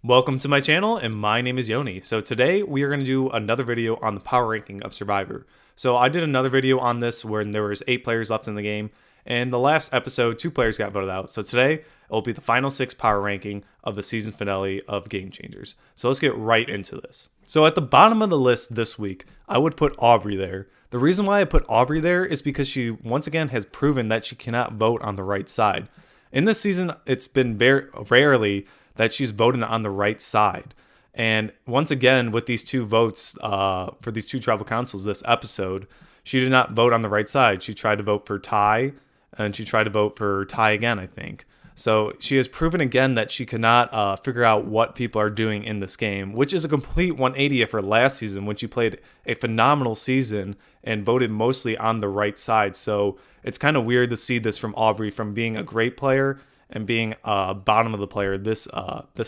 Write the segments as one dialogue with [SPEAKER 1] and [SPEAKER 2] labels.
[SPEAKER 1] Welcome to my channel, and my name is Yoni. So today we are going to do another video on the power ranking of Survivor. So I did another video on this when there was 8 players left in the game, and the last episode 2 players got voted out. So today it will be the final 6 power ranking of the season finale of Game Changers. So let's get right into this. So at the bottom of the list this week, I would put Audrey there. The reason why I put Audrey there is because she once again has proven that she cannot vote on the right side. In this season, it's been rarely that she's voted on the right side. And once again, with these 2 votes for these 2 tribal councils this episode, she did not vote on the right side. She tried to vote for tie, and she tried to vote for tie again, I think. So she has proven again that she cannot figure out what people are doing in this game, which is a complete 180 of her last season when she played a phenomenal season and voted mostly on the right side. So it's kind of weird to see this from Audrey, from being a great player and being bottom of the player this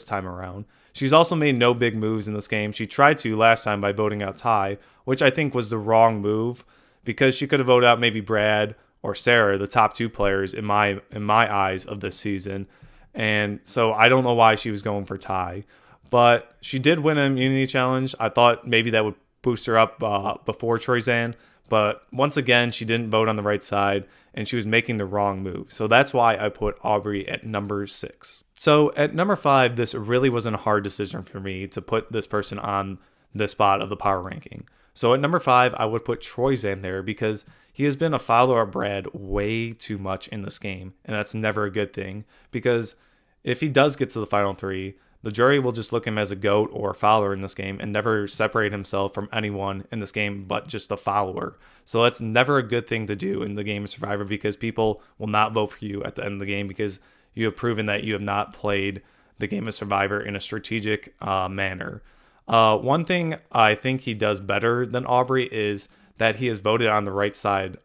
[SPEAKER 1] time around. She's also made no big moves in this game. She tried to last time by voting out Ty, which I think was the wrong move, because she could have voted out maybe Brad or Sara, the top 2 players in my eyes of this season. And so I don't know why she was going for Ty. But she did win an immunity challenge. I thought maybe that would boost her up before Troyzan. But once again, she didn't vote on the right side, and she was making the wrong move. So that's why I put Audrey at number 6. So at number 5, this really wasn't a hard decision for me to put this person on this spot of the power ranking. So at number 5, I would put Troyzan there because he has been a follower of Brad way too much in this game, and that's never a good thing, because if he does get to the final 3, the jury will just look him as a goat or a follower in this game and never separate himself from anyone in this game but just a follower. So that's never a good thing to do in the game of Survivor, because people will not vote for you at the end of the game because you have proven that you have not played the game of Survivor in a strategic manner. One thing I think he does better than Audrey is that he has voted on the right side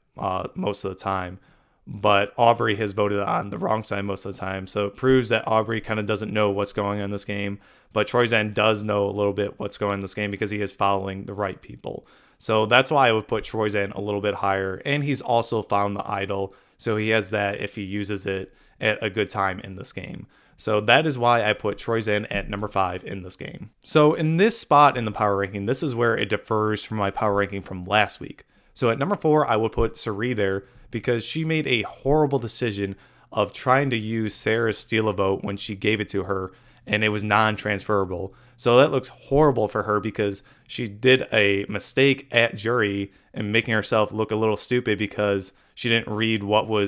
[SPEAKER 1] most of the time, but Audrey has voted on the wrong side most of the time. So it proves that Audrey kind of doesn't know what's going on in this game, but Troyzan does know a little bit what's going on in this game because he is following the right people. So that's why I would put Troyzan a little bit higher. And he's also found the idol, so he has that if he uses it at a good time in this game. So that is why I put Troyzan at number 5 in this game. So in this spot in the power ranking, this is where it differs from my power ranking from last week. So at number 4, I would put Surrey there because she made a horrible decision of trying to use Sara's steal a vote when she gave it to her, and it was non-transferable. So that looks horrible for her because she did a mistake at jury and making herself look a little stupid because she didn't read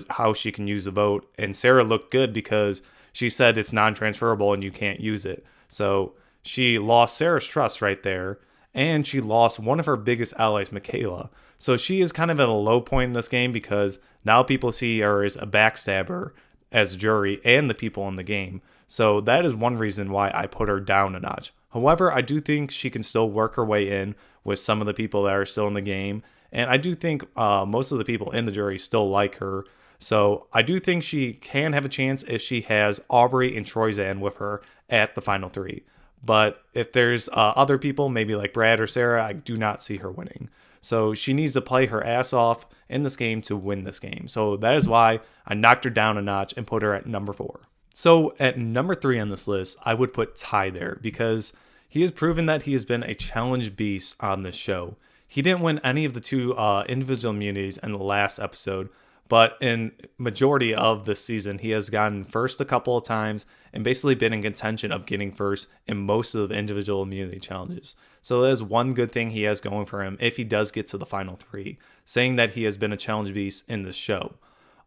[SPEAKER 1] how she can use the vote. And Sara looked good because she said it's non-transferable and you can't use it. So she lost Sara's trust right there, and she lost one of her biggest allies, Michaela. So she is kind of at a low point in this game because now people see her as a backstabber as jury and the people in the game. So that is one reason why I put her down a notch. However, I do think she can still work her way in with some of the people that are still in the game. And I do think most of the people in the jury still like her. So I do think she can have a chance if she has Audrey and Troyzan with her at the final 3. But if there's other people, maybe like Brad or Sara, I do not see her winning. So she needs to play her ass off in this game to win this game. So that is why I knocked her down a notch and put her at number 4. So at number 3 on this list, I would put Ty there because he has proven that he has been a challenge beast on this show. He didn't win any of the 2 individual immunities in the last episode, but in majority of this season, he has gotten first a couple of times and basically been in contention of getting first in most of the individual immunity challenges. So that is one good thing he has going for him if he does get to the final 3, saying that he has been a challenge beast in this show.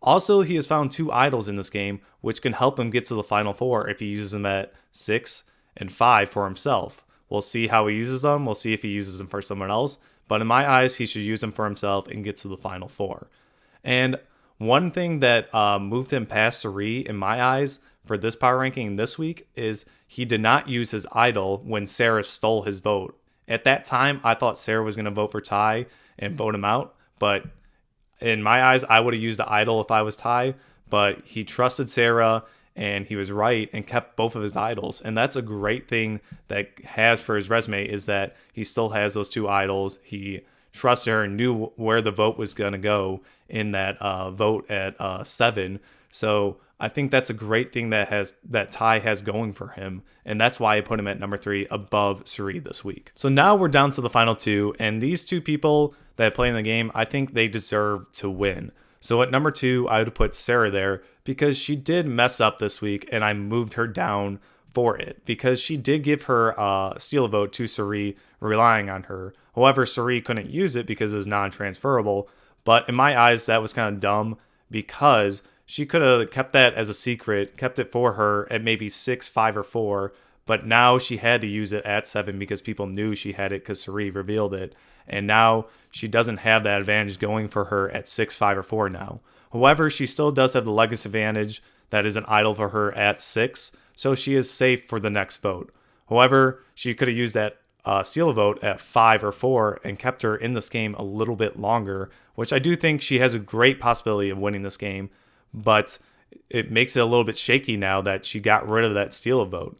[SPEAKER 1] Also, he has found 2 idols in this game, which can help him get to the final 4 if he uses them at 6 and 5 for himself. We'll see how he uses them. We'll see if he uses them for someone else. But in my eyes, he should use them for himself and get to the final 4. And one thing that moved him past Surrey in my eyes for this power ranking this week is he did not use his idol when Sara stole his vote. At that time, I thought Sara was going to vote for Ty and vote him out. But in my eyes, I would have used the idol if I was Ty. But he trusted Sara, and he was right and kept both of his idols. And that's a great thing that has for his resume, is that he still has those 2 idols. He trusted her and knew where the vote was going to go in that vote at 7. So I think that's a great thing that Ty has going for him, and that's why I put him at number 3 above Surrey this week. So now we're down to the final 2, and these 2 people that play in the game, I think they deserve to win. So at number 2, I would put Sara there because she did mess up this week, and I moved her down for it because she did give her steal a vote to Surrey, relying on her. However, Surrey couldn't use it because it was non-transferable. But in my eyes, that was kind of dumb because she could have kept that as a secret, kept it for her at maybe 6, 5, or 4. But now she had to use it at 7 because people knew she had it because Surrey revealed it. And now she doesn't have that advantage going for her at 6, 5, or 4 now. However, she still does have the legacy advantage that is an idol for her at 6. So she is safe for the next vote. However, she could have used that steal a vote at 5 or 4 and kept her in this game a little bit longer, which I do think she has a great possibility of winning this game, but it makes it a little bit shaky now that she got rid of that steal a vote.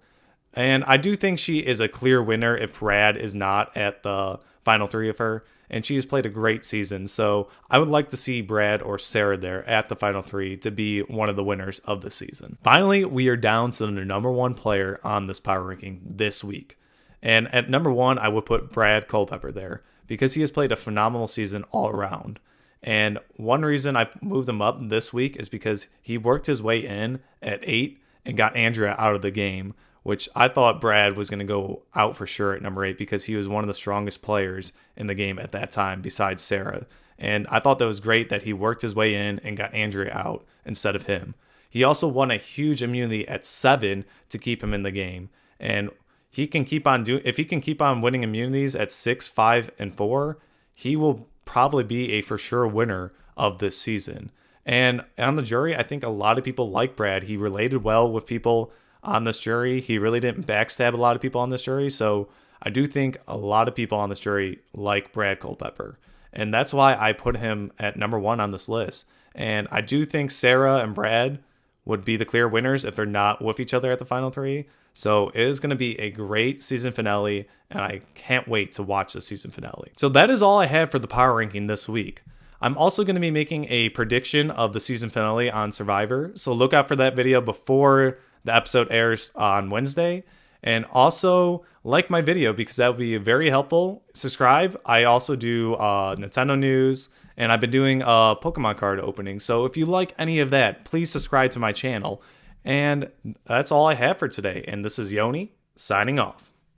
[SPEAKER 1] And I do think she is a clear winner if Brad is not at the final 3 of her, and she has played a great season. So I would like to see Brad or Sara there at the final 3 to be one of the winners of the season. Finally, we are down to the number 1 player on this power ranking this week. And at number 1, I would put Brad Culpepper there because he has played a phenomenal season all around. And one reason I moved him up this week is because he worked his way in at 8 and got Andrea out of the game, which I thought Brad was going to go out for sure at number 8 because he was one of the strongest players in the game at that time besides Sara. And I thought that was great that he worked his way in and got Andrea out instead of him. He also won a huge immunity at 7 to keep him in the game. And he can keep on if he can keep on winning immunities at 6, 5, and 4, he will probably be a for sure winner of this season. And on the jury, I think a lot of people like Brad. He related well with people on this jury. He really didn't backstab a lot of people on this jury. So I do think a lot of people on this jury like Brad Culpepper. And that's why I put him at number 1 on this list. And I do think Sara and Brad would be the clear winners if they're not with each other at the final 3. So it is going to be a great season finale, and I can't wait to watch the season finale. So that is all I have for the power ranking this week. I'm also going to be making a prediction of the season finale on Survivor. So look out for that video before the episode airs on Wednesday. And also like my video because that would be very helpful. Subscribe. I also do Nintendo news, and I've been doing a Pokemon card opening. So if you like any of that, please subscribe to my channel. And that's all I have for today. And this is Yoni signing off.